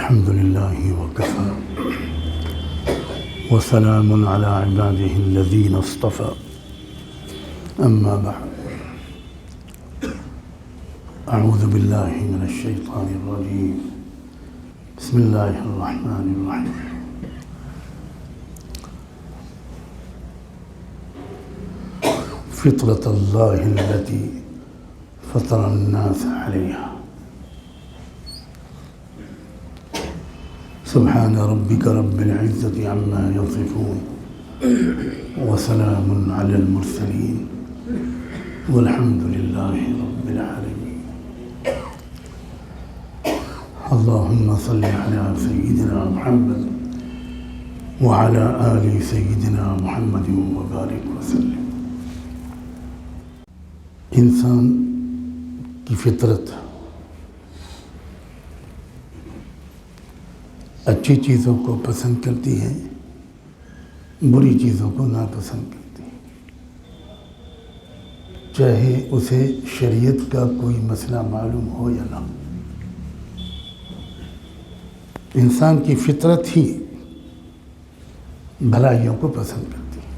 الحمد لله وكفى وسلام على عباده الذين اصطفى أما بعد أعوذ بالله من الشيطان الرجيم بسم الله الرحمن الرحيم فطرة الله التي فطر الناس عليها سبحان ربك رب العزة عما يصفون وسلام على المرسلين والحمد لله رب العالمين اللهم صل على سيدنا محمد وعلى آل سيدنا محمد وبارك وسلم. انسان کی فطرت اچھی چیزوں کو پسند کرتی ہے، بری چیزوں کو ناپسند کرتی ہے، چاہے اسے شریعت کا کوئی مسئلہ معلوم ہو یا نہ ہو. انسان کی فطرت ہی بھلائیوں کو پسند کرتی ہے.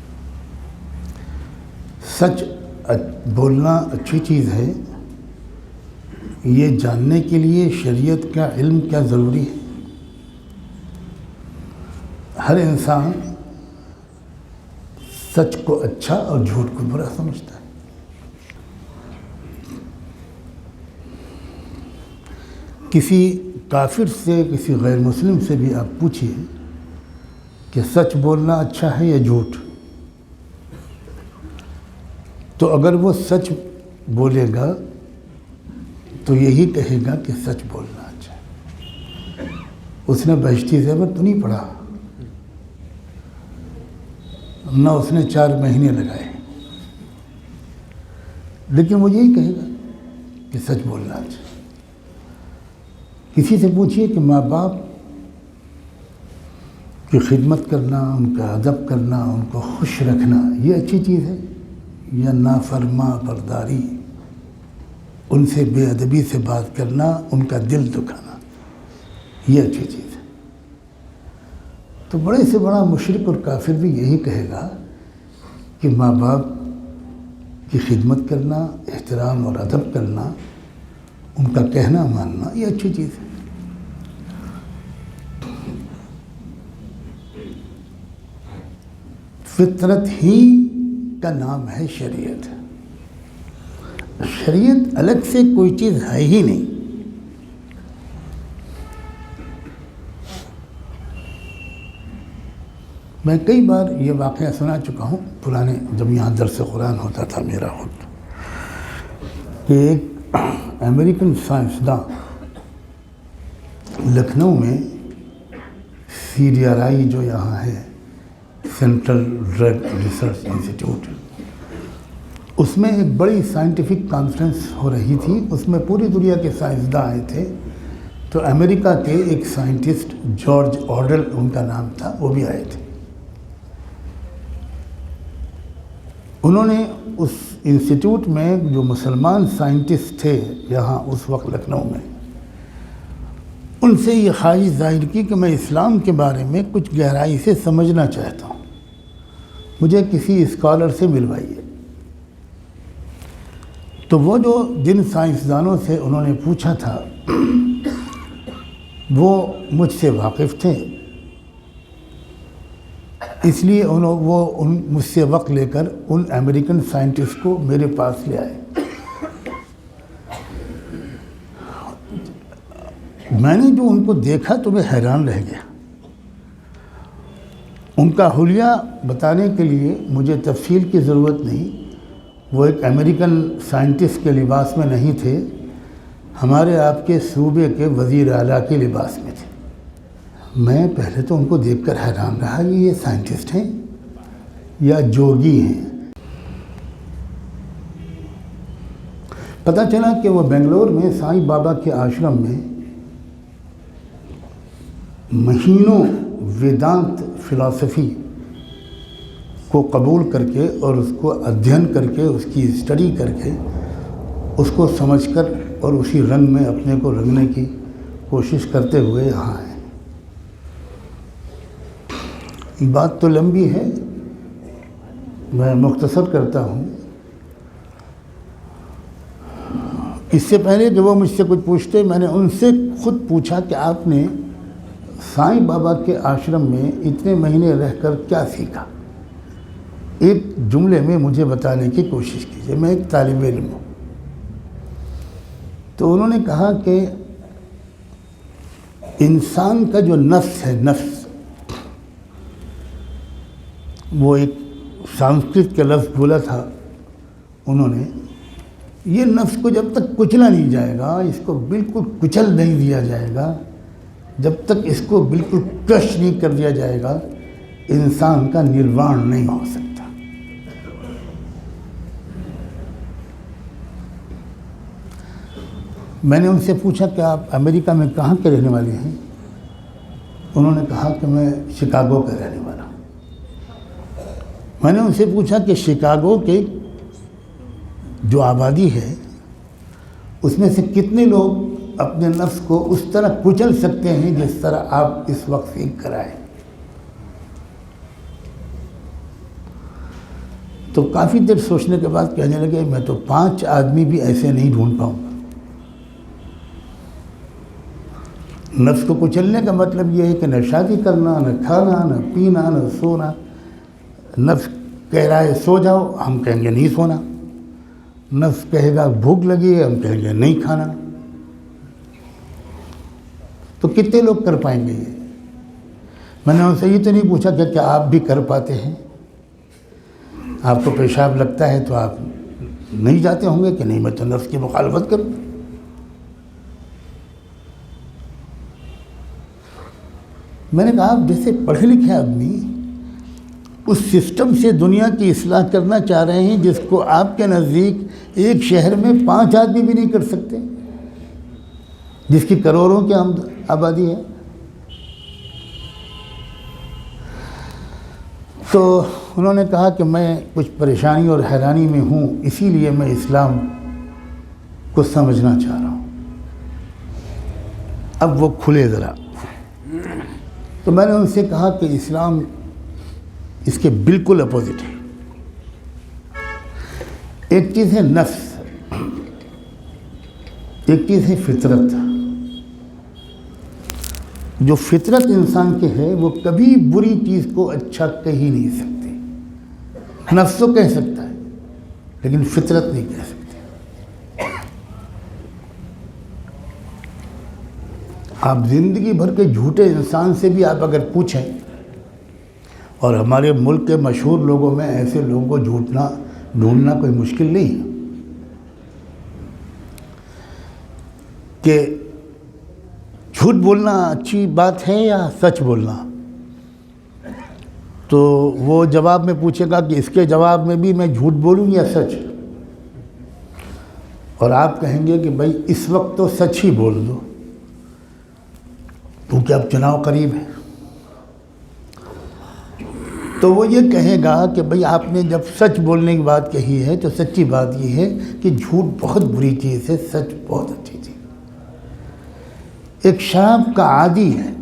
سچ بولنا اچھی چیز ہے، یہ جاننے کے لیے شریعت کا علم کیا ضروری ہے. ہر انسان سچ کو اچھا اور جھوٹ کو برا سمجھتا ہے. کسی کافر سے، کسی غیر مسلم سے بھی آپ پوچھیے کہ سچ بولنا اچھا ہے یا جھوٹ، تو اگر وہ سچ بولے گا تو یہی کہے گا کہ سچ بولنا اچھا ہے. اس نے بہشتی زیور تو نہیں پڑھا، نہ اس نے 4 مہینے لگائے، لیکن وہ یہی کہے گا کہ سچ بولنا اچھا. کسی سے پوچھئے کہ ماں باپ کی خدمت کرنا، ان کا ادب کرنا، ان کو خوش رکھنا یہ اچھی چیز ہے یا نافرما برداری، ان سے بے ادبی سے بات کرنا، ان کا دل دکھانا یہ اچھی چیز ہے. تو بڑے سے بڑا مشرک اور کافر بھی یہی کہے گا کہ ماں باپ کی خدمت کرنا، احترام اور ادب کرنا، ان کا کہنا ماننا یہ اچھی چیز ہے. فطرت ہی کا نام ہے شریعت. شریعت الگ سے کوئی چیز ہے ہی نہیں. میں کئی بار یہ واقعہ سنا چکا ہوں پرانے، جب یہاں درس قرآن ہوتا تھا میرا خود، کہ ایک امریکن سائنسداں لکھنؤ میں CDRI جو یہاں ہے، سینٹرل ڈرگ ریسرچ انسٹیٹیوٹ، اس میں ایک بڑی سائنٹیفک کانفرنس ہو رہی تھی. اس میں پوری دنیا کے سائنسداں آئے تھے. تو امریکہ کے ایک سائنٹسٹ جارج آرڈل ان کا نام تھا، وہ بھی آئے تھے. انہوں نے اس انسٹیٹیوٹ میں جو مسلمان سائنٹسٹ تھے یہاں اس وقت لکھنؤ میں، ان سے یہ خواہش ظاہر کی کہ میں اسلام کے بارے میں کچھ گہرائی سے سمجھنا چاہتا ہوں، مجھے کسی اسکالر سے ملوائیے. تو وہ جو جن سائنسدانوں سے انہوں نے پوچھا تھا وہ مجھ سے واقف تھے، اس لیے وہ مجھ سے وقت لے کر ان امریکن سائنٹسٹ کو میرے پاس لے آئے. میں نے جو ان کو دیکھا تو میں حیران رہ گیا. ان کا حلیہ بتانے کے لیے مجھے تفصیل کی ضرورت نہیں. وہ ایک امریکن سائنٹسٹ کے لباس میں نہیں تھے، ہمارے آپ کے صوبے کے وزیر اعلیٰ کے لباس میں تھے. میں پہلے تو ان کو دیکھ کر حیران رہا کہ یہ سائنٹسٹ ہیں یا جوگی ہیں. پتہ چلا کہ وہ بنگلور میں سائیں بابا کے آشرم میں مہینوں ویدانت فلسفی کو قبول کر کے اور اس کو ادھین کر کے، اس کی اسٹڈی کر کے، اس کو سمجھ کر اور اسی رنگ میں اپنے کو رنگنے کی کوشش کرتے ہوئے یہاں ہیں. بات تو لمبی ہے، میں مختصر کرتا ہوں۔ اس سے پہلے کہ وہ مجھ سے کچھ پوچھتے، میں نے ان سے خود پوچھا کہ آپ نے سائیں بابا کے آشرم میں اتنے مہینے رہ کر کیا سیکھا؟ ایک جملے میں مجھے بتانے کی کوشش کیجیے، میں ایک طالب علم ہوں۔ تو انہوں نے کہا کہ انسان کا جو نفس ہے، نفس، وہ ایک سنسکرت کا لفظ بولا تھا انہوں نے، یہ نفس کو جب تک کچلا نہیں جائے گا، اس کو بالکل کچل نہیں دیا جائے گا، جب تک اس کو بالکل کرش نہیں کر دیا جائے گا، انسان کا نروان نہیں ہو سکتا۔ میں نے ان سے پوچھا کہ آپ امریکہ میں کہاں کے رہنے والے ہیں؟ انہوں نے کہا کہ میں شکاگو کا رہنے والا ہوں۔ میں نے ان سے پوچھا کہ شکاگو کے جو آبادی ہے اس میں سے کتنے لوگ اپنے نفس کو اس طرح کچل سکتے ہیں جس طرح آپ اس وقت سیکھ کر آئے؟ تو کافی دیر سوچنے کے بعد کہنے لگے میں تو 5 آدمی بھی ایسے نہیں ڈھونڈ پاؤں گا۔ نفس کو کچلنے کا مطلب یہ ہے کہ نہ شادی کرنا، نہ کھانا، نہ پینا، نہ سونا۔ نفس کہہ رہا ہے سو جاؤ، ہم کہیں گے نہیں سونا۔ نفس کہے گا بھوک لگی ہے، ہم کہیں گے نہیں کھانا۔ تو کتنے لوگ کر پائیں گے یہ؟ میں نے ان سے یہ تو نہیں پوچھا کہ کیا آپ بھی کر پاتے ہیں؟ آپ کو پیشاب لگتا ہے تو آپ نہیں جاتے ہوں گے کہ نہیں میں تو نفس کی مخالفت کروں۔ میں نے کہا آپ جیسے پڑھے لکھے آدمی اس سسٹم سے دنیا کی اصلاح کرنا چاہ رہے ہیں جس کو آپ کے نزدیک ایک شہر میں 5 آدمی بھی نہیں کر سکتے، جس کی کروڑوں کی آبادی ہے۔ تو انہوں نے کہا کہ میں کچھ پریشانی اور حیرانی میں ہوں، اسی لیے میں اسلام کو سمجھنا چاہ رہا ہوں۔ اب وہ کھلے ذرا۔ تو میں نے ان سے کہا کہ اسلام اس کے بالکل اپوزٹ ہے۔ ایک چیز ہے نفس، ایک چیز ہے فطرت۔ جو فطرت انسان کے ہے وہ کبھی بری چیز کو اچھا کہہ ہی نہیں سکتی۔ نفس تو کہہ سکتا ہے لیکن فطرت نہیں کہہ سکتی۔ آپ زندگی بھر کے جھوٹے انسان سے بھی آپ اگر پوچھیں، اور ہمارے ملک کے مشہور لوگوں میں ایسے لوگوں کو ڈھونڈنا کوئی مشکل نہیں ہے کہ جھوٹ بولنا اچھی بات ہے یا سچ بولنا، تو وہ جواب میں پوچھے گا کہ اس کے جواب میں بھی میں جھوٹ بولوں یا سچ، اور آپ کہیں گے کہ بھائی اس وقت تو سچ ہی بول دو کیونکہ اب چناؤ قریب ہے۔ تو وہ یہ کہے گا کہ بھئی آپ نے جب سچ بولنے کی بات کہی ہے تو سچی بات یہ ہے کہ جھوٹ بہت بری چیز ہے، سچ بہت اچھی چیز۔ ایک شراب کا عادی ہے،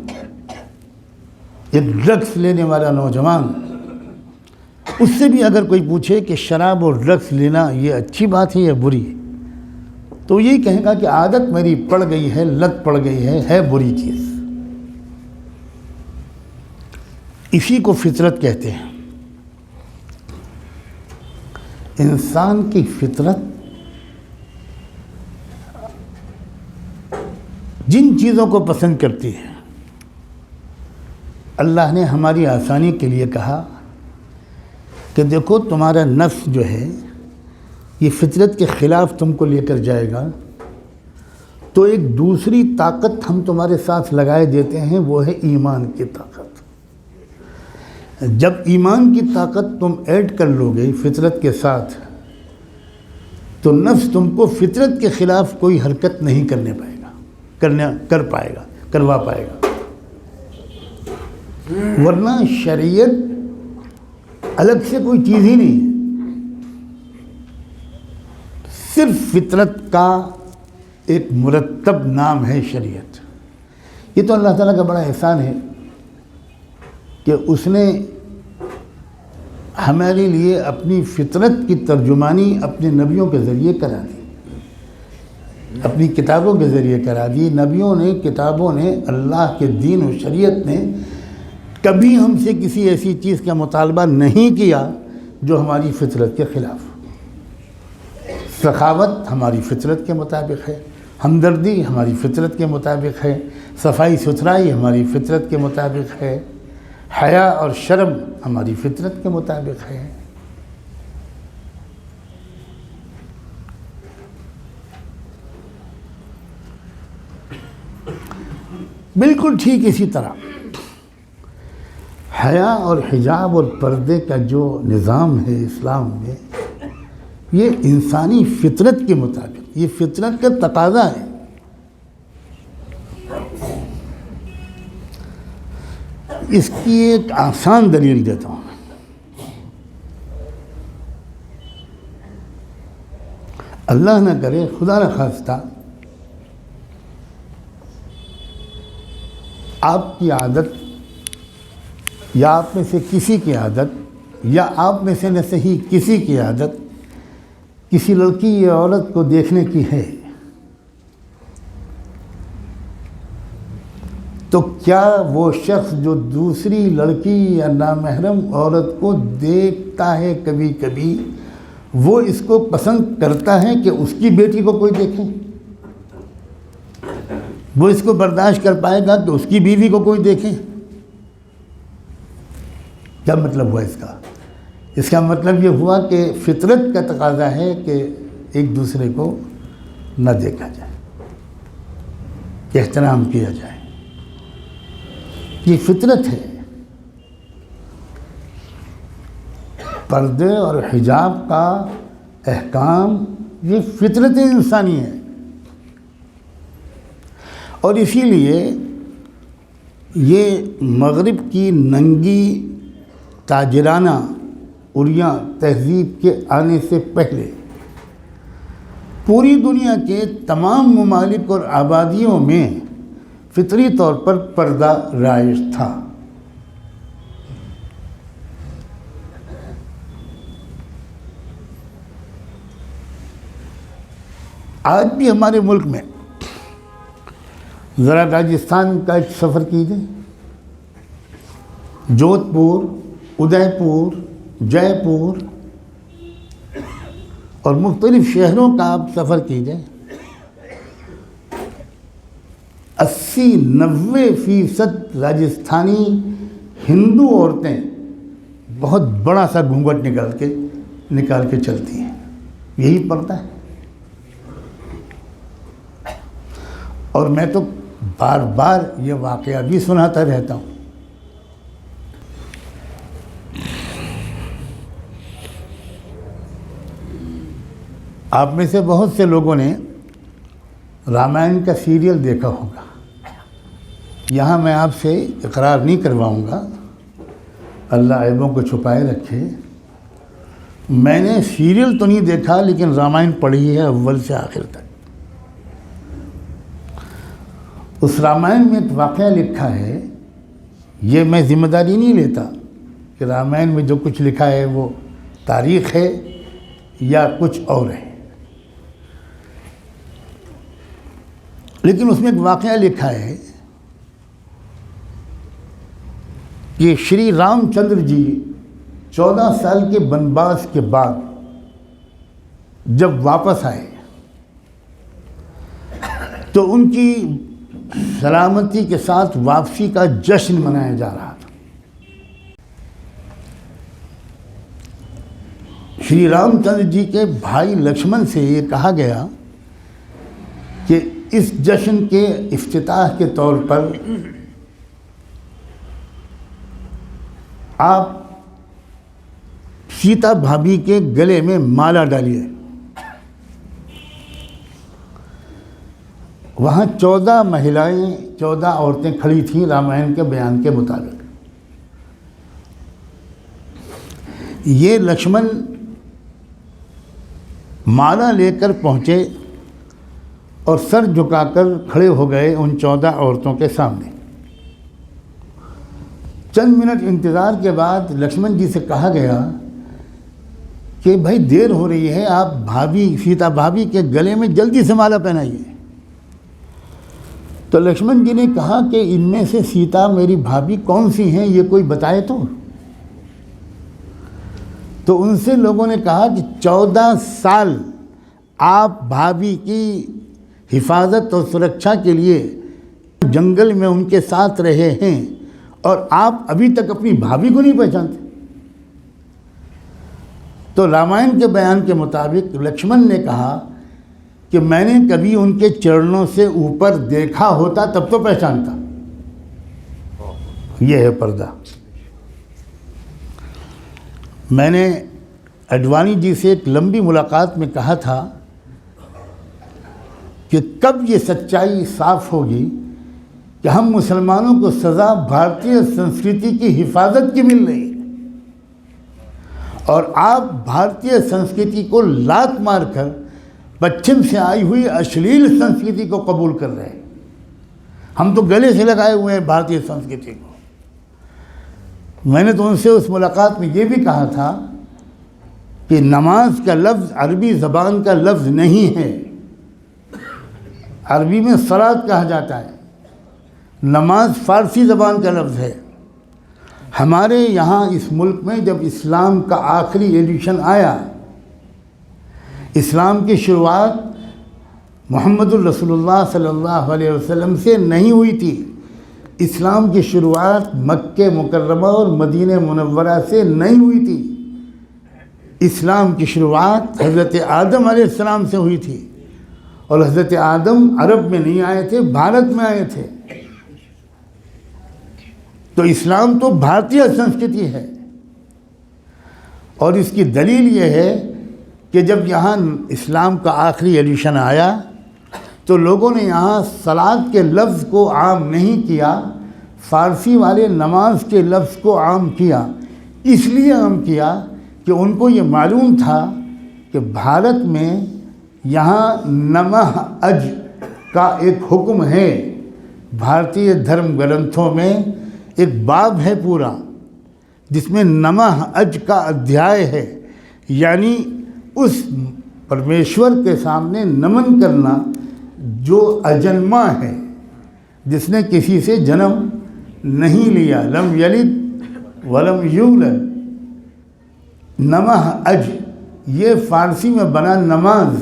ایک ڈرگس لینے والا نوجوان، اس سے بھی اگر کوئی پوچھے کہ شراب اور ڈرگس لینا یہ اچھی بات ہے یا بری، تو یہی کہے گا کہ عادت میری پڑ گئی ہے، لت پڑ گئی ہے بری چیز۔ اسی کو فطرت کہتے ہیں۔ انسان کی فطرت جن چیزوں کو پسند کرتی ہے، اللہ نے ہماری آسانی کے لیے کہا کہ دیکھو تمہارا نفس جو ہے یہ فطرت کے خلاف تم کو لے کر جائے گا، تو ایک دوسری طاقت ہم تمہارے ساتھ لگائے دیتے ہیں، وہ ہے ایمان کی طاقت۔ جب ایمان کی طاقت تم ایڈ کر لو گے فطرت کے ساتھ، تو نفس تم کو فطرت کے خلاف کوئی حرکت نہیں کروا پائے گا۔ ورنہ شریعت الگ سے کوئی چیز ہی نہیں ہے، صرف فطرت کا ایک مرتب نام ہے شریعت۔ یہ تو اللہ تعالیٰ کا بڑا احسان ہے کہ اس نے ہمارے لیے اپنی فطرت کی ترجمانی اپنے نبیوں کے ذریعے کرا دی، اپنی کتابوں کے ذریعے کرا دی۔ نبیوں نے، کتابوں نے، اللہ کے دین و شریعت نے کبھی ہم سے کسی ایسی چیز کا مطالبہ نہیں کیا جو ہماری فطرت کے خلاف۔ سخاوت ہماری فطرت کے مطابق ہے، ہمدردی ہماری فطرت کے مطابق ہے، صفائی ستھرائی ہماری فطرت کے مطابق ہے، حیا اور شرم ہماری فطرت کے مطابق ہے۔ بالکل ٹھیک اسی طرح حیا اور حجاب اور پردے کا جو نظام ہے اسلام میں، یہ انسانی فطرت کے مطابق، یہ فطرت کا تقاضا ہے۔ اس کی ایک آسان دلیل دیتا ہوں۔ اللہ نہ کرے، خدا نہ خواستہ، آپ کی عادت یا آپ میں سے کسی کی عادت یا آپ میں سے نہ صحیح کسی کی عادت کسی لڑکی یا عورت کو دیکھنے کی ہے، تو کیا وہ شخص جو دوسری لڑکی یا نامحرم عورت کو دیکھتا ہے کبھی کبھی، وہ اس کو پسند کرتا ہے کہ اس کی بیٹی کو کوئی دیکھے؟ وہ اس کو برداشت کر پائے گا کہ اس کی بیوی کو کوئی دیکھے؟ کیا مطلب ہوا اس کا؟ اس کا مطلب یہ ہوا کہ فطرت کا تقاضا ہے کہ ایک دوسرے کو نہ دیکھا جائے، کہ احترام کیا جائے۔ یہ فطرت ہے۔ پردے اور حجاب کا احکام یہ فطرت انسانی ہے، اور اسی لیے یہ مغرب کی ننگی تاجرانہ عریاں تہذیب کے آنے سے پہلے پوری دنیا کے تمام ممالک اور آبادیوں میں فطری طور پر پردہ رائج تھا۔ آج بھی ہمارے ملک میں ذرا راجستھان کا ایک سفر کیجیے، جودھ پور، ادے پور، جے پور اور مختلف شہروں کا آپ سفر کیجیے، 80-90% راجستھانی ہندو عورتیں بہت بڑا سا گھونگھٹ نکال کے چلتی ہیں۔ یہی پردہ ہے۔ اور میں تو بار بار یہ واقعہ بھی سناتا رہتا ہوں۔ آپ میں سے بہت سے لوگوں نے رامائن کا سیریل دیکھا ہوگا۔ یہاں میں آپ سے اقرار نہیں کرواؤں گا، اللہ عیبوں کو چھپائے رکھے۔ میں نے سیریل تو نہیں دیکھا، لیکن رامائن پڑھی ہے اول سے آخر تک۔ اس رامائن میں ایک واقعہ لکھا ہے، یہ میں ذمہ داری نہیں لیتا کہ رامائن میں جو کچھ لکھا ہے وہ تاریخ ہے یا کچھ اور ہے، لیکن اس میں ایک واقعہ لکھا ہے کہ شری رام چندر جی 14 سال کے بنواس کے بعد جب واپس آئے تو ان کی سلامتی کے ساتھ واپسی کا جشن منایا جا رہا تھا۔ شری رام چندر جی کے بھائی لکشمن سے یہ کہا گیا کہ اس جشن کے افتتاح کے طور پر آپ سیتا بھابھی کے گلے میں مالا ڈالیے۔ وہاں 14 مہیلائیں، 14 عورتیں کھڑی تھیں رامائن کے بیان کے مطابق۔ یہ لکشمن مالا لے کر پہنچے اور سر جھکا کر کھڑے ہو گئے ان 14 عورتوں کے سامنے۔ چند منٹ انتظار کے بعد لکشمن جی سے کہا گیا کہ بھائی دیر ہو رہی ہے، آپ سیتا بھابھی کے گلے میں جلدی سے مالا پہنائیے۔ تو لکشمن جی نے کہا کہ ان میں سے سیتا میری بھابھی کون سی ہیں، یہ کوئی بتائے تو ان سے لوگوں نے کہا کہ 14 سال آپ بھابھی کی حفاظت اور سرکشا کے لیے جنگل میں ان کے ساتھ رہے ہیں اور آپ ابھی تک اپنی بھابھی کو نہیں پہچانتے۔ تو رامائن کے بیان کے مطابق لکشمن نے کہا کہ میں نے کبھی ان کے چرنوں سے اوپر دیکھا ہوتا تب تو پہچانتا۔ یہ ہے پردہ۔ میں نے اڈوانی جی سے ایک لمبی ملاقات میں کہا تھا کہ کب یہ سچائی صاف ہوگی کہ ہم مسلمانوں کو سزا بھارتی سنسکرتی کی حفاظت کی مل رہی ہے اور آپ بھارتی سنسکرتی کو لات مار کر پچھم سے آئی ہوئی اشلیل سنسکرتی کو قبول کر رہے ہیں۔ ہم تو گلے سے لگائے ہوئے ہیں بھارتی سنسکرتی کو۔ میں نے تو ان سے اس ملاقات میں یہ بھی کہا تھا کہ نماز کا لفظ عربی زبان کا لفظ نہیں ہے، عربی میں صلاۃ کہا جاتا ہے، نماز فارسی زبان کا لفظ ہے۔ ہمارے یہاں اس ملک میں جب اسلام کا آخری ایڈیشن آیا، اسلام کی شروعات محمد الرسول اللہ صلی اللہ علیہ وسلم سے نہیں ہوئی تھی، اسلام کی شروعات مکہ مکرمہ اور مدینہ منورہ سے نہیں ہوئی تھی، اسلام کی شروعات حضرت آدم علیہ السلام سے ہوئی تھی، اور حضرت آدم عرب میں نہیں آئے تھے، بھارت میں آئے تھے۔ تو اسلام تو بھارتی سنسکرتی ہے، اور اس کی دلیل یہ ہے کہ جب یہاں اسلام کا آخری ایڈیشن آیا تو لوگوں نے یہاں صلاۃ کے لفظ کو عام نہیں کیا، فارسی والے نماز کے لفظ کو عام کیا۔ اس لیے عام کیا کہ ان کو یہ معلوم تھا کہ بھارت میں یہاں نمہ اج کا ایک حکم ہے، بھارتی دھرم گرنتھوں میں ایک باب ہے پورا جس میں نمہ اج کا ادھیائے ہے، یعنی اس پرمیشور کے سامنے نمن کرنا جو اجنما ہے، جس نے کسی سے جنم نہیں لیا، لم یلد ولم یولد۔ نمہ اج یہ فارسی میں بنا نماز،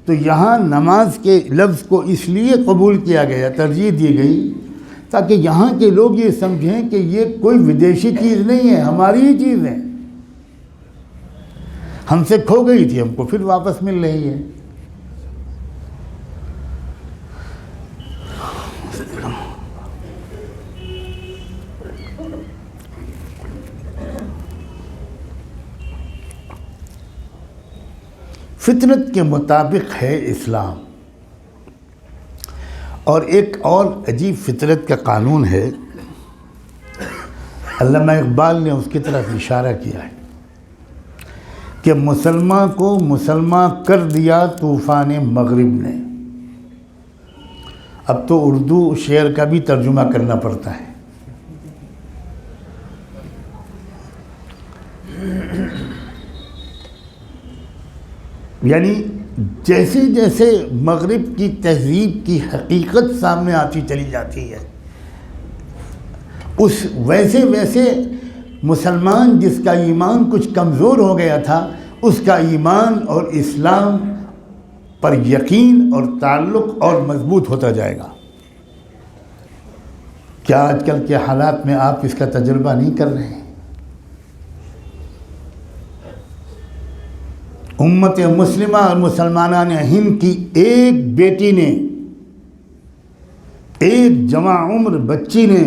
تو یہاں نماز کے لفظ کو اس لیے قبول کیا گیا، ترجیح دی گئی تاکہ یہاں کے لوگ یہ سمجھیں کہ یہ کوئی ودیشی چیز نہیں ہے، ہماری ہی چیز ہے، ہم سے کھو گئی تھی، ہم کو پھر واپس مل رہی ہے۔ فطرت کے مطابق ہے اسلام، اور ایک اور عجیب فطرت کا قانون ہے، علامہ اقبال نے اس کی طرف اشارہ کیا ہے کہ مسلمان کو مسلمان کر دیا طوفان مغرب نے۔ اب تو اردو شعر کا بھی ترجمہ کرنا پڑتا ہے۔ یعنی جیسے جیسے مغرب کی تہذیب کی حقیقت سامنے آتی چلی جاتی ہے، ویسے ویسے مسلمان جس کا ایمان کچھ کمزور ہو گیا تھا، اس کا ایمان اور اسلام پر یقین اور تعلق اور مضبوط ہوتا جائے گا۔ کیا آج کل کے حالات میں آپ اس کا تجربہ نہیں کر رہے ہیں؟ امت مسلمہ اور مسلمانان ہند کی ایک بیٹی نے، ایک جوان عمر بچی نے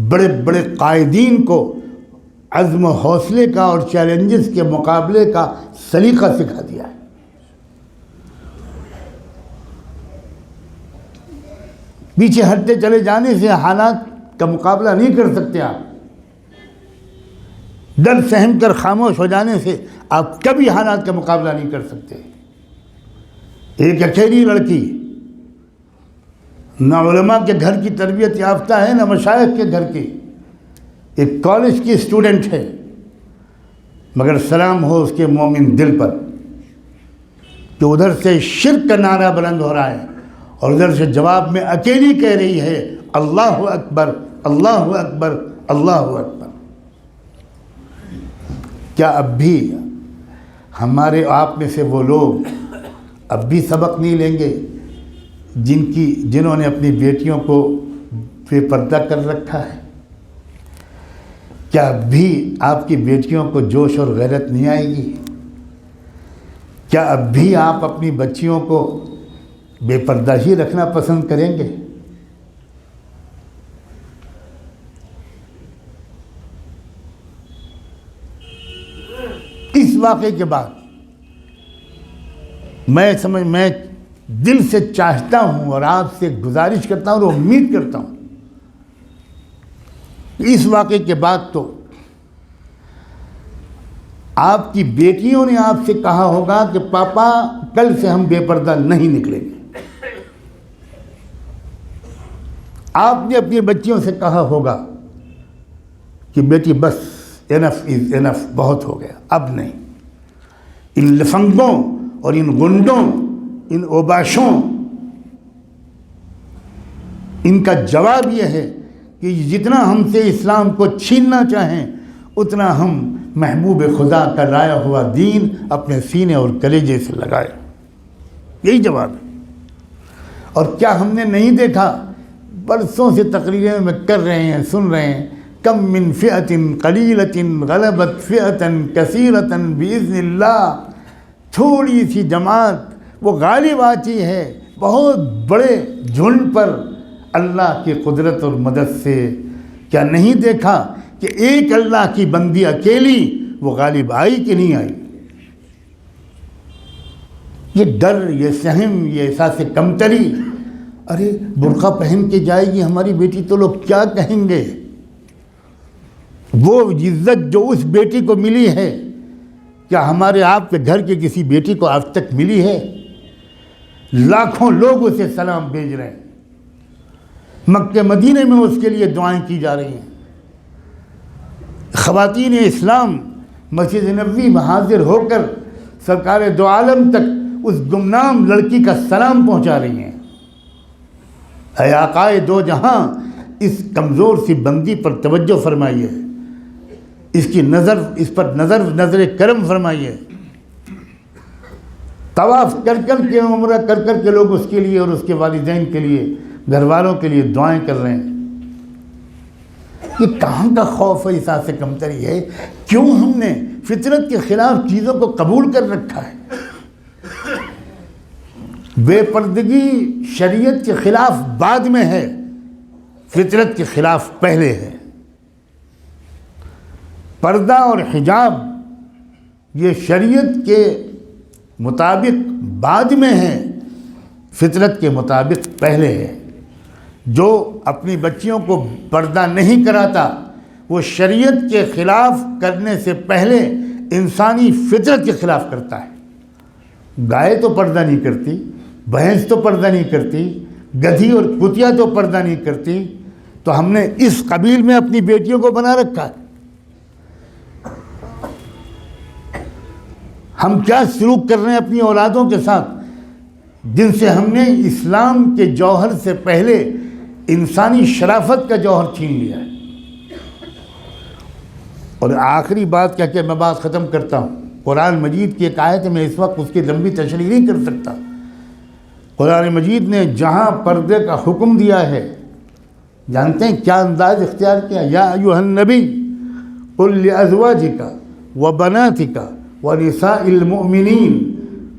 بڑے بڑے قائدین کو عزم و حوصلے کا اور چیلنجز کے مقابلے کا سلیقہ سکھا دیا ہے۔ پیچھے ہٹتے چلے جانے سے حالات کا مقابلہ نہیں کر سکتے آپ، ڈر سہم کر خاموش ہو جانے سے آپ کبھی حالات کا مقابلہ نہیں کر سکتے۔ ایک اکیلی لڑکی، نہ علماء کے گھر کی تربیت یافتہ ہے، نہ مشائخ کے گھر کی، ایک کالج کی اسٹوڈنٹ ہے، مگر سلام ہو اس کے مومن دل پر کہ ادھر سے شرک کا نعرہ بلند ہو رہا ہے اور ادھر سے جواب میں اکیلی کہہ رہی ہے اللہ اکبر اللہ اکبر اللہ اکبر۔ کیا اب بھی ہمارے آپ میں سے وہ لوگ اب بھی سبق نہیں لیں گے جنہوں نے اپنی بیٹیوں کو بے پردہ کر رکھا ہے؟ کیا اب بھی آپ کی بیٹیوں کو جوش اور غیرت نہیں آئے گی؟ کیا اب بھی آپ اپنی بچیوں کو بے پردہ ہی رکھنا پسند کریں گے؟ اس واقعے کے بعد میں دل سے چاہتا ہوں اور آپ سے گزارش کرتا ہوں اور امید کرتا ہوں اس واقعے کے بعد تو آپ کی بیٹیوں نے آپ سے کہا ہوگا کہ پاپا کل سے ہم بے پردہ نہیں نکلیں گے۔ آپ نے اپنی بچیوں سے کہا ہوگا کہ بیٹی بس انف از انف، بہت ہو گیا، اب نہیں۔ ان لفنگوں اور ان گنڈوں، ان اوباشوں، ان کا جواب یہ ہے کہ جتنا ہم سے اسلام کو چھیننا چاہیں اتنا ہم محبوب خدا کا لایا ہوا دین اپنے سینے اور کلیجے سے لگائے۔ یہی جواب ہے۔ اور کیا ہم نے نہیں دیکھا؟ برسوں سے تقریریں میں کر رہے ہیں، سن رہے ہیں، کم من فئۃ قلیلۃ غلبت فئۃ کثیرۃ باذن اللہ، تھوڑی سی جماعت وہ غالب آتی ہے بہت بڑے جھنڈ پر اللہ کی قدرت اور مدد سے۔ کیا نہیں دیکھا کہ ایک اللہ کی بندی اکیلی وہ غالب آئی کہ نہیں آئی؟ یہ ڈر، یہ سہم، یہ احساس کمتری، ارے برقع پہن کے جائے گی ہماری بیٹی تو لوگ کیا کہیں گے؟ وہ عزت جو اس بیٹی کو ملی ہے کیا ہمارے آپ کے گھر کے کسی بیٹی کو آج تک ملی ہے؟ لاکھوں لوگ اسے سلام بھیج رہے ہیں، مکہ مدینے میں اس کے لیے دعائیں کی جا رہی ہیں، خواتین اسلام مسجد نبوی میں حاضر ہو کر سرکار دو عالم تک اس گمنام لڑکی کا سلام پہنچا رہی ہیں۔ اے آقائے دو جہاں، اس کمزور سی بندی پر توجہ فرمائیے، اس پر نظر کرم فرمائیے۔ طواف کر کر کے، عمرہ کر کر کے لوگ اس کے لیے اور اس کے والدین کے لیے، گھر والوں کے لیے دعائیں کر رہے ہیں۔ یہ کہاں کا خوف ہے، احساس کمتری ہے؟ کیوں ہم نے فطرت کے خلاف چیزوں کو قبول کر رکھا ہے؟ بے پردگی شریعت کے خلاف بعد میں ہے، فطرت کے خلاف پہلے ہے۔ پردہ اور حجاب یہ شریعت کے مطابق بعد میں ہے، فطرت کے مطابق پہلے ہے۔ جو اپنی بچیوں کو پردہ نہیں کراتا وہ شریعت کے خلاف کرنے سے پہلے انسانی فطرت کے خلاف کرتا ہے۔ گائے تو پردہ نہیں کرتی، بھینس تو پردہ نہیں کرتی، گدھی اور کتیا تو پردہ نہیں کرتی، تو ہم نے اس قبیل میں اپنی بیٹیوں کو بنا رکھا ہے۔ ہم کیا سلوک کر رہے ہیں اپنی اولادوں کے ساتھ، جن سے ہم نے اسلام کے جوہر سے پہلے انسانی شرافت کا جوہر چھین لیا ہے۔ اور آخری بات کہہ کے میں بات ختم کرتا ہوں۔ قرآن مجید کی ایک آیت ہے، میں اس وقت اس کی لمبی تشریح نہیں کر سکتا۔ قرآن مجید نے جہاں پردے کا حکم دیا ہے، جانتے ہیں کیا انداز اختیار کیا؟ یا ایھا النبی قل لازواجک وبناتک ونساء المؤمنین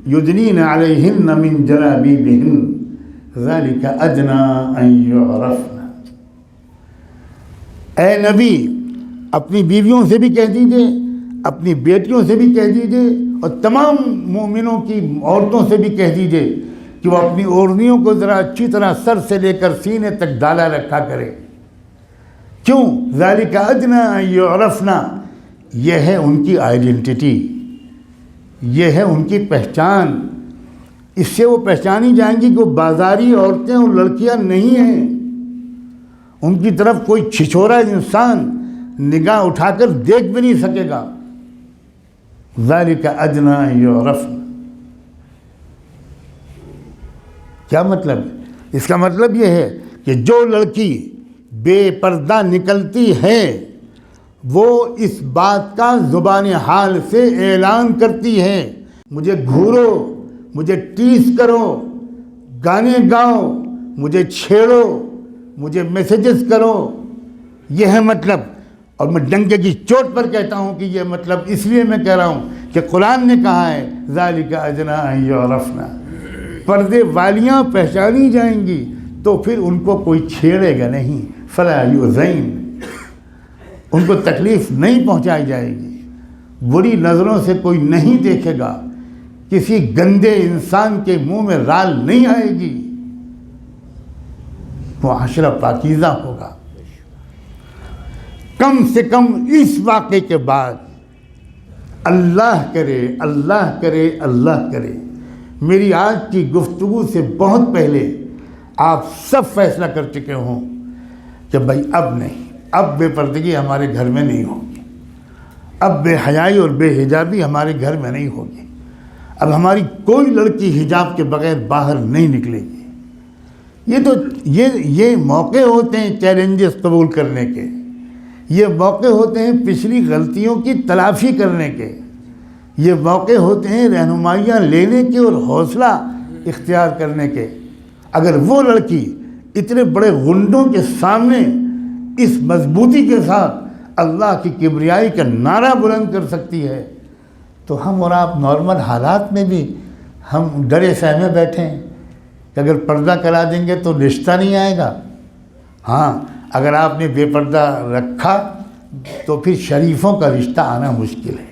یدنین علیہن من جلابیبہن ذالک ادنی ان یعرفن۔ اے نبی اپنی بیویوں سے بھی کہہ دیجئے، اپنی بیٹیوں سے بھی کہہ دیجئے، اور تمام مومنوں کی عورتوں سے بھی کہہ دیجئے کہ وہ اپنی اوڑھنیوں کو ذرا اچھی طرح سر سے لے کر سینے تک ڈالا رکھا کرے۔ کیوں؟ ذالک ادنی ان یعرفن، یہ ہے ان کی آئیڈینٹی، یہ ہے ان کی پہچان۔ اس سے وہ پہچانی جائیں گی کہ وہ بازاری عورتیں اور لڑکیاں نہیں ہیں، ان کی طرف کوئی چھچورا انسان نگاہ اٹھا کر دیکھ بھی نہیں سکے گا. ذالک ادنی ان یعرفن. کیا مطلب ہے؟ اس کا مطلب یہ ہے کہ جو لڑکی بے پردہ نکلتی ہے وہ اس بات کا زبان حال سے اعلان کرتی ہے، مجھے گھورو، مجھے ٹیس کرو، گانے گاؤ، مجھے چھیڑو، مجھے میسیجز کرو، یہ ہے مطلب. اور میں ڈنکے کی چوٹ پر کہتا ہوں کہ یہ مطلب اس لیے میں کہہ رہا ہوں کہ قرآن نے کہا ہے ذالک ادنی ان یعرفن. پردے والیاں پہچانی جائیں گی تو پھر ان کو کوئی چھیڑے گا نہیں. فلا یؤذین، ان کو تکلیف نہیں پہنچائی جائے گی، بری نظروں سے کوئی نہیں دیکھے گا، کسی گندے انسان کے منہ میں رال نہیں آئے گی، معاشرہ پاکیزہ ہوگا. کم سے کم اس واقعے کے بعد اللہ کرے اللہ کرے اللہ کرے میری آج کی گفتگو سے بہت پہلے آپ سب فیصلہ کر چکے ہوں کہ بھائی اب نہیں، اب بے پردگی ہمارے گھر میں نہیں ہوگی، اب بے حیائی اور بے حجابی ہمارے گھر میں نہیں ہوگی، اب ہماری کوئی لڑکی حجاب کے بغیر باہر نہیں نکلے گی. یہ موقع ہوتے ہیں چیلنجز قبول کرنے کے، یہ موقع ہوتے ہیں پچھلی غلطیوں کی تلافی کرنے کے، یہ موقع ہوتے ہیں رہنمائیاں لینے کے اور حوصلہ اختیار کرنے کے. اگر وہ لڑکی اتنے بڑے غنڈوں کے سامنے اس مضبوطی کے ساتھ اللہ کی کبریائی کا نعرہ بلند کر سکتی ہے تو ہم اور آپ نارمل حالات میں بھی ہم ڈرے سہمے بیٹھے ہیں کہ اگر پردہ کرا دیں گے تو رشتہ نہیں آئے گا. ہاں، اگر آپ نے بے پردہ رکھا تو پھر شریفوں کا رشتہ آنا مشکل ہے.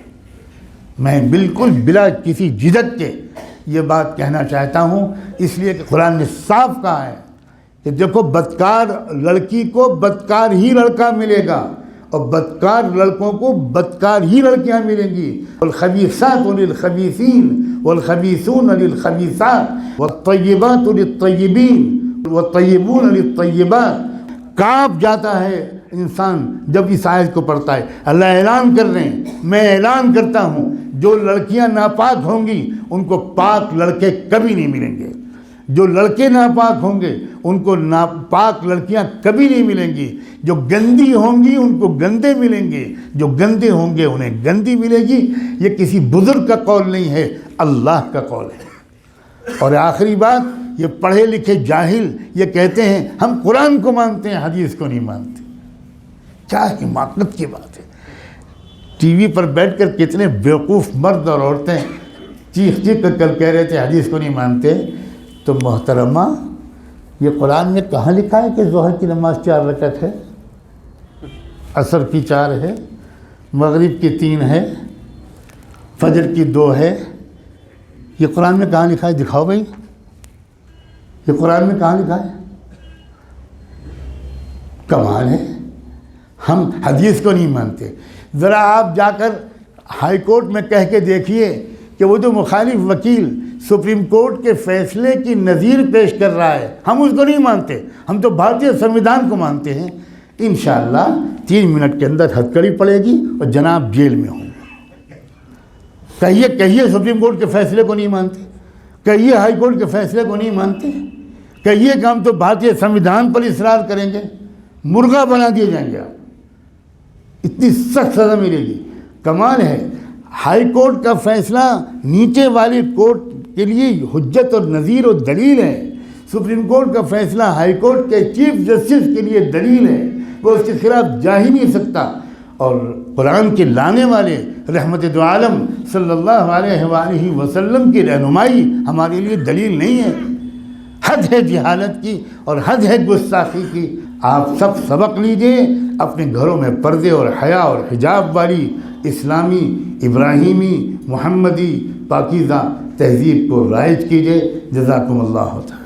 میں بالکل بلا کسی جھجک کے یہ بات کہنا چاہتا ہوں، اس لیے کہ قرآن نے صاف کہا ہے کہ دیکھو بدکار لڑکی کو بدکار ہی لڑکا ملے گا اور بدکار لڑکوں کو بدکار ہی لڑکیاں ملیں گی. والخبیثات للخبیثین والخبیثون للخبیثات والطیبات للطیبین والطیبون للطیبات. کانپ جاتا ہے انسان جب اس آیت کو پڑھتا ہے. اللہ اعلان کر رہے ہیں، میں اعلان کرتا ہوں جو لڑکیاں ناپاک ہوں گی ان کو پاک لڑکے کبھی نہیں ملیں گے، جو لڑکے ناپاک ہوں گے ان کو ناپاک لڑکیاں کبھی نہیں ملیں گی، جو گندی ہوں گی ان کو گندے ملیں گے، جو گندے ہوں گے انہیں گندی ملے گی. یہ کسی بزرگ کا قول نہیں ہے، اللہ کا قول ہے. اور آخری بات، یہ پڑھے لکھے جاہل یہ کہتے ہیں ہم قرآن کو مانتے ہیں حدیث کو نہیں مانتے. کیا حماقت کی بات ہے. ٹی وی پر بیٹھ کر کتنے بیوقوف مرد اور عورتیں چیخ کر کہہ رہے تھے حدیث کو نہیں مانتے. تو محترمہ، یہ قرآن میں کہاں لکھا ہے کہ ظہر کی نماز 4 رکعت ہے، عصر کی 4 ہے، مغرب کی 3 ہے، فجر کی 2 ہے؟ یہ قرآن میں کہاں لکھا ہے؟ دکھاؤ بھائی، یہ قرآن میں کہاں لکھا ہے؟ کمال ہے. ہم حدیث کو نہیں مانتے. ذرا آپ جا کر ہائی کورٹ میں کہہ کے دیکھیے کہ وہ جو مخالف وکیل سپریم کورٹ کے فیصلے کی نظیر پیش کر رہا ہے ہم اس کو نہیں مانتے، ہم تو بھارتیہ سنویدھان کو مانتے ہیں. انشاءاللہ 3 منٹ کے اندر ہتھکڑی پڑے گی اور جناب جیل میں ہوں گے. کہیے سپریم کورٹ کے فیصلے کو نہیں مانتے، کہیے ہائی کورٹ کے فیصلے کو نہیں مانتے، کہیے کہ ہم تو بھارتیہ سنویدھان پر اصرار کریں گے. مرغا بنا دیے جائیں گے آپ، اتنی سخت سزا ملے گی. کمال ہے. ہائی کورٹ کا فیصلہ نیچے والی کورٹ کے لیے حجت اور نظیر و دلیل ہے. سپریم کورٹ کا فیصلہ ہائی کورٹ کے چیف جسٹس کے لیے دلیل ہے، وہ اس کے خلاف جا ہی نہیں سکتا. اور قرآن کے لانے والے رحمت دو عالم صلی اللہ علیہ وآلہ وسلم کی رہنمائی ہمارے لیے دلیل نہیں ہے. حد ہے جہالت کی اور حد ہے گستاخی کی. آپ سب سبق لیجئے، اپنے گھروں میں پردے اور حیا اور حجاب والی اسلامی، ابراہیمی، محمدی پاکیزہ تہذیب کو رائج کیجئے. جزاکم اللہ تعالی.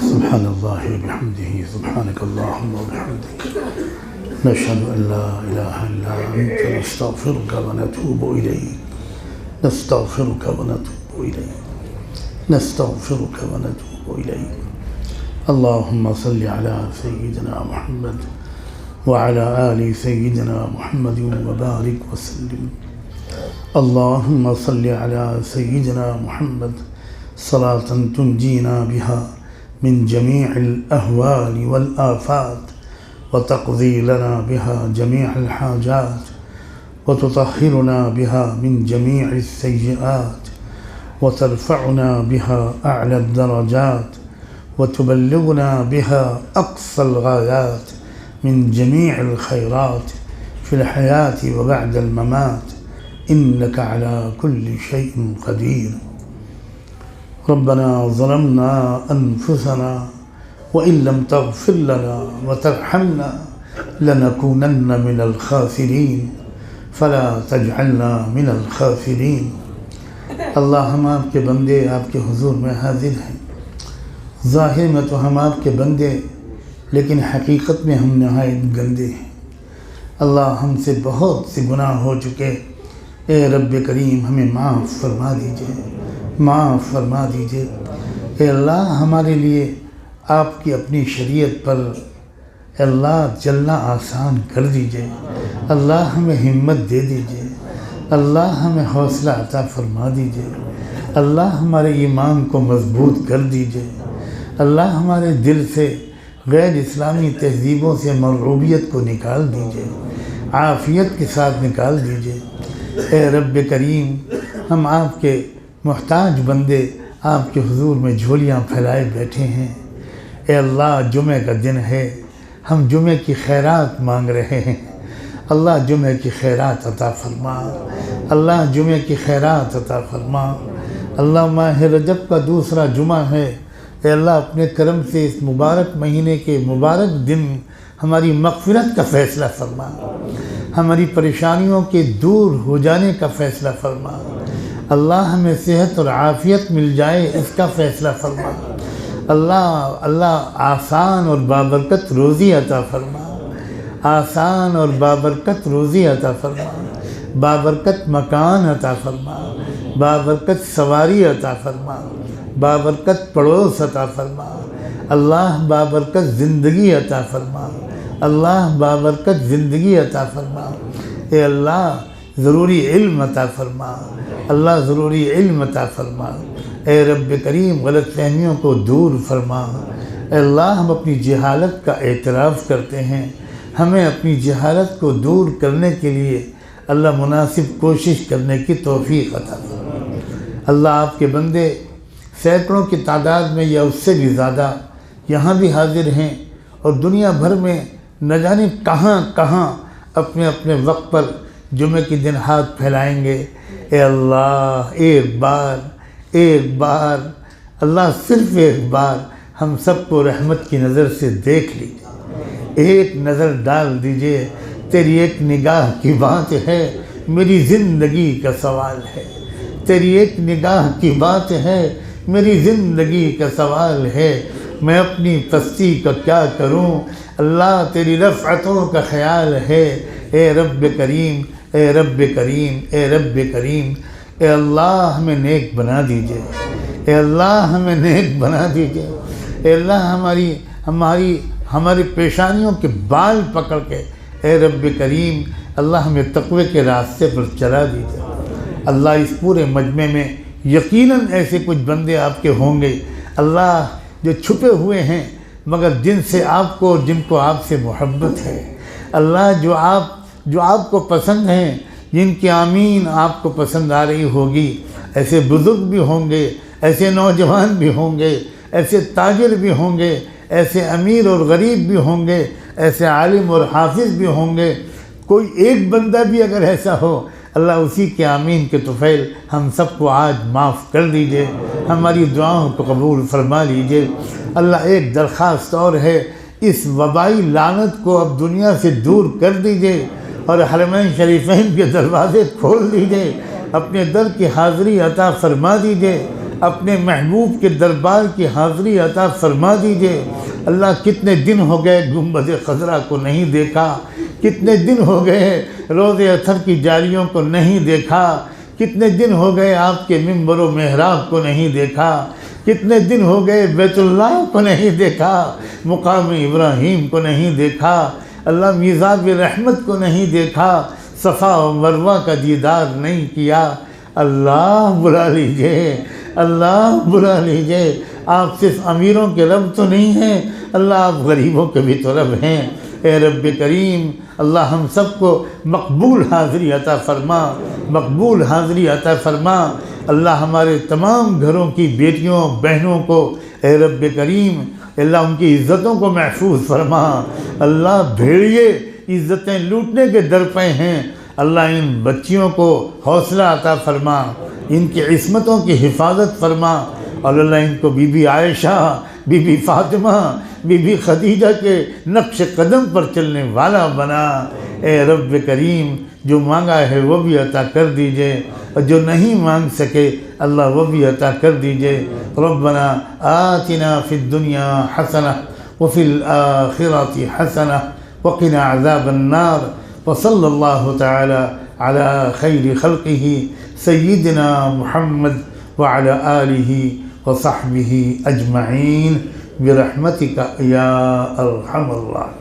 سبحان اللہ بحمدہ، سبحانک اللہم وبحمدک، نشہد ان لا الہ الا انت، نستغفرک ونتوب الیک، نستغفرک ونتوب الیک، نستغفرک ونتوب الیک. اللہم صلی علی سیدنا محمد وعلى آل سيدنا محمد وبارك وسلم. اللهم صل على سيدنا محمد صلاة تنجينا بها من جميع الأهوال والآفات وتقضي لنا بها جميع الحاجات وتطهرنا بها من جميع السيئات وترفعنا بها أعلى الدرجات وتبلغنا بها أقصى الغايات من جميع الخيرات في الحياة وبعد الممات إنك على كل شيء قدير. ربنا ظلمنا أنفسنا وإن لم تغفر لنا وترحمنا لنكونن من الخاسرين فلا تجعلنا من الخاسرين. اللہ ہم آپ کے بندے آپ کے حضور میں حاضر ہیں. ظاہر میں تو ہم آپ کے بندے لیکن حقیقت میں ہم نہایت گندے ہیں. اللہ ہم سے بہت سے گناہ ہو چکے. اے رب کریم ہمیں معاف فرما دیجئے، معاف فرما دیجئے. اے اللہ ہمارے لیے آپ کی اپنی شریعت پر اے اللہ چلنا آسان کر دیجئے. اللہ ہمیں ہمت دے دیجئے. اللہ ہمیں حوصلہ عطا فرما دیجئے. اللہ ہمارے ایمان کو مضبوط کر دیجئے. اللہ ہمارے دل سے غیر اسلامی تہذیبوں سے مرعوبیت کو نکال دیجئے، عافیت کے ساتھ نکال دیجئے. اے رب کریم ہم آپ کے محتاج بندے آپ کے حضور میں جھولیاں پھیلائے بیٹھے ہیں. اے اللہ جمعہ کا دن ہے، ہم جمعہ کی خیرات مانگ رہے ہیں. اللہ جمعہ کی خیرات عطا فرما. اللہ جمعہ کی خیرات عطا فرما. اللہ ماہ رجب کا دوسرا جمعہ ہے. اے اللہ اپنے کرم سے اس مبارک مہینے کے مبارک دن ہماری مغفرت کا فیصلہ فرما. ہماری پریشانیوں کے دور ہو جانے کا فیصلہ فرما. اللہ ہمیں صحت اور عافیت مل جائے اس کا فیصلہ فرما. اللہ آسان اور بابرکت روزی عطا فرما. آسان اور بابرکت روزی عطا فرما. بابرکت مکان عطا فرما. بابرکت سواری عطا فرما. بابرکت پڑوس عطا فرما. اللہ بابرکت زندگی عطا فرما. اللہ بابرکت زندگی عطا فرما. اے اللہ ضروری علم عطا فرما. اللہ ضروری علم عطا فرما. اے رب کریم غلط فہمیوں کو دور فرما. اے اللہ ہم اپنی جہالت کا اعتراف کرتے ہیں. ہمیں اپنی جہالت کو دور کرنے کے لیے اللہ مناسب کوشش کرنے کی توفیق عطا فرما. اللہ آپ کے بندے سینکڑوں کی تعداد میں یا اس سے بھی زیادہ یہاں بھی حاضر ہیں اور دنیا بھر میں نہ جانے کہاں کہاں اپنے اپنے وقت پر جمعہ کے دن ہاتھ پھیلائیں گے. اے اللہ ایک بار اللہ صرف ایک بار ہم سب کو رحمت کی نظر سے دیکھ لیجیے. ایک نظر ڈال دیجئے. تیری ایک نگاہ کی بات ہے، میری زندگی کا سوال ہے. تیری ایک نگاہ کی بات ہے، میری زندگی کا سوال ہے. میں اپنی پستی کا کیا کروں، اللہ تیری رفعتوں کا خیال ہے. اے رب کریم، اے رب کریم، اے رب کریم. اے اللہ ہمیں نیک بنا دیجئے. اے اللہ ہمیں نیک بنا دیجئے. اے اللہ ہماری پیشانیوں کے بال پکڑ کے اے رب کریم اللہ ہمیں تقوی کے راستے پر چلا دیجئے. اللہ اس پورے مجمع میں یقیناً ایسے کچھ بندے آپ کے ہوں گے اللہ جو چھپے ہوئے ہیں مگر جن سے آپ کو اور جن کو آپ سے محبت ہے. اللہ جو آپ کو پسند ہیں، جن کی آمین آپ کو پسند آ رہی ہوگی. ایسے بزرگ بھی ہوں گے، ایسے نوجوان بھی ہوں گے، ایسے تاجر بھی ہوں گے، ایسے امیر اور غریب بھی ہوں گے، ایسے عالم اور حافظ بھی ہوں گے. کوئی ایک بندہ بھی اگر ایسا ہو اللہ اسی کے آمین کے طفیل ہم سب کو آج معاف کر دیجئے. ہماری دعاؤں کو قبول فرما لیجئے. اللہ ایک درخواست اور ہے، اس وبائی لعنت کو اب دنیا سے دور کر دیجئے اور حرمین شریفین کے دروازے کھول دیجئے. اپنے در کی حاضری عطا فرما دیجئے. اپنے محبوب کے دربار کی حاضری عطا فرما دیجئے. اللہ کتنے دن ہو گئے گنبد خضرا کو نہیں دیکھا، کتنے دن ہو گئے روض اطہر کی جالیوں کو نہیں دیکھا، کتنے دن ہو گئے آپ کے منبر و محراب کو نہیں دیکھا، کتنے دن ہو گئے بیت اللہ کو نہیں دیکھا، مقام ابراہیم کو نہیں دیکھا. اللہ میزاب رحمت کو نہیں دیکھا، صفا و مروہ کا دیدار نہیں کیا، اللہ بلا لیجئے، اللہ بلا لیجئے۔ آپ صرف امیروں کے رب تو نہیں ہیں، اللہ آپ غریبوں کے بھی تو رب ہیں۔ اے رب کریم، اللہ ہم سب کو مقبول حاضری عطا فرما، مقبول حاضری عطا فرما۔ اللہ ہمارے تمام گھروں کی بیٹیوں بہنوں کو اے رب کریم، اللہ ان کی عزتوں کو محفوظ فرما۔ اللہ بھیڑیے عزتیں لوٹنے کے در پہ ہیں، اللہ ان بچیوں کو حوصلہ عطا فرما، ان کی عصمتوں کی حفاظت فرما، اور اللہ ان کو بی بی عائشہ، بی بی فاطمہ، بی بی خدیجہ کے نقش قدم پر چلنے والا بنا۔ اے رب کریم، جو مانگا ہے وہ بھی عطا کر دیجئے، اور جو نہیں مانگ سکے اللہ وہ بھی عطا کر دیجئے۔ ربنا آتنا فی الدنیا حسنہ وفی الآخرۃ حسنہ وقنا عذاب النار، وصلی اللہ تعالی علی خیر خلقہ سیدنا محمد وعلی آلہ وصحبہ اجمعین برحمتک یا ارحم الراحمین۔